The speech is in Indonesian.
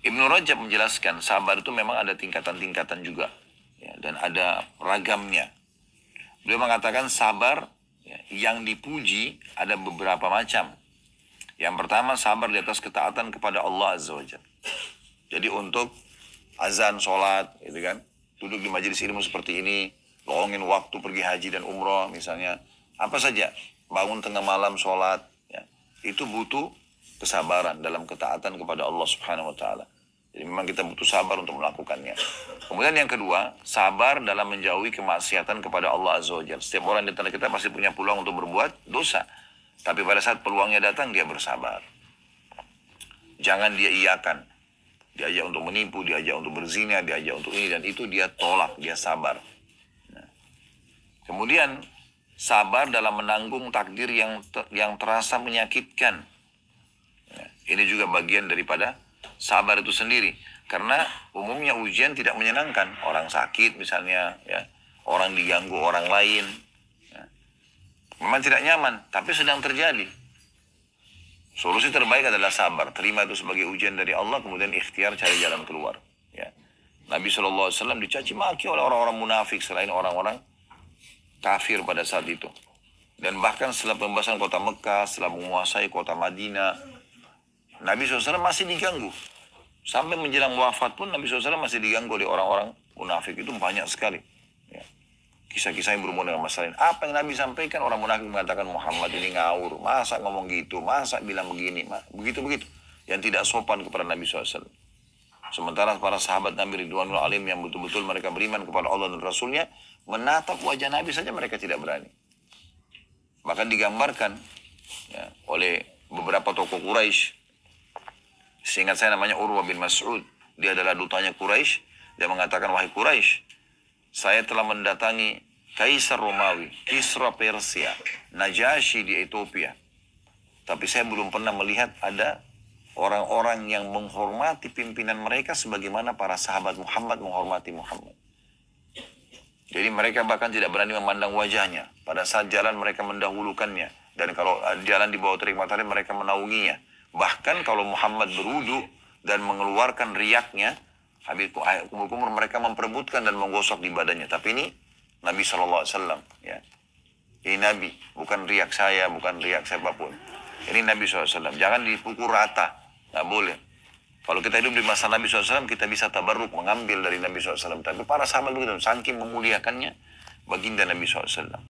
Ibnu Rajab menjelaskan sabar itu memang ada tingkatan-tingkatan juga, ya, dan ada ragamnya. Beliau mengatakan sabar, ya, yang dipuji ada beberapa macam. Yang pertama sabar di atas ketaatan kepada Allah Azza wa Jalla. Jadi untuk azan, sholat, gitu kan, duduk di majelis ilmu seperti ini, lowongin waktu pergi haji dan umroh misalnya, apa saja, bangun tengah malam sholat, ya, itu butuh kesabaran dalam ketaatan kepada Allah Subhanahu Wa Taala. Jadi memang kita butuh sabar untuk melakukannya. Kemudian yang kedua, sabar dalam menjauhi kemaksiatan kepada Allah Azza wa Jalla. Setiap orang di antara kita pasti punya peluang untuk berbuat dosa. Tapi pada saat peluangnya datang, dia bersabar. Jangan dia iakan. Diajak untuk menipu, diajak untuk berzina, diajak untuk ini dan itu, dia tolak, dia sabar. Nah. Kemudian, sabar dalam menanggung takdir yang terasa menyakitkan. Nah, ini juga bagian daripada sabar itu sendiri. Karena umumnya ujian tidak menyenangkan. Orang sakit misalnya, ya, orang diganggu orang lain. Ya. Memang tidak nyaman, tapi sedang terjadi. Solusi terbaik adalah sabar. Terima itu sebagai ujian dari Allah, kemudian ikhtiar cari jalan keluar. Ya. Nabi SAW dicaci maki oleh orang-orang munafik selain orang-orang kafir pada saat itu. Dan bahkan setelah pembebasan kota Mekah, setelah menguasai kota Madinah, Nabi SAW masih diganggu. Sampai menjelang wafat pun Nabi SAW masih diganggu oleh orang-orang munafik. Itu banyak sekali. Ya. Kisah-kisah yang berhubungan dengan masalah ini. Apa yang Nabi sampaikan, orang munafik mengatakan Muhammad ini ngawur. Masa ngomong gitu? Masa bilang begini? Begitu-begitu. Yang tidak sopan kepada Nabi SAW. Sementara para sahabat Nabi Ridwanul Alim yang betul-betul mereka beriman kepada Allah dan Rasulnya, menatap wajah Nabi saja mereka tidak berani. Bahkan digambarkan, ya, oleh beberapa tokoh Quraisy. Seingat saya namanya Urwah bin Mas'ud. Dia adalah dutanya Quraisy. Dia mengatakan, wahai Quraisy, saya telah mendatangi Kaisar Romawi, Kisra Persia, Najasyi di Ethiopia. Tapi saya belum pernah melihat ada orang-orang yang menghormati pimpinan mereka sebagaimana para sahabat Muhammad menghormati Muhammad. Jadi mereka bahkan tidak berani memandang wajahnya. Pada saat jalan mereka mendahulukannya. Dan kalau jalan di bawah terik matahari mereka menaunginya. Bahkan kalau Muhammad berwudu dan mengeluarkan riaknya, habis kumur-kumur mereka memperebutkan dan menggosok di badannya. Tapi ini Nabi SAW. Ya. Ini Nabi, bukan riak saya, bukan riak siapapun. Ini Nabi SAW. Jangan dipukul rata. Nggak boleh. Kalau kita hidup di masa Nabi SAW, kita bisa tabarruk, mengambil dari Nabi SAW. Tapi para sahabat begitu, saking memuliakannya baginda Nabi SAW.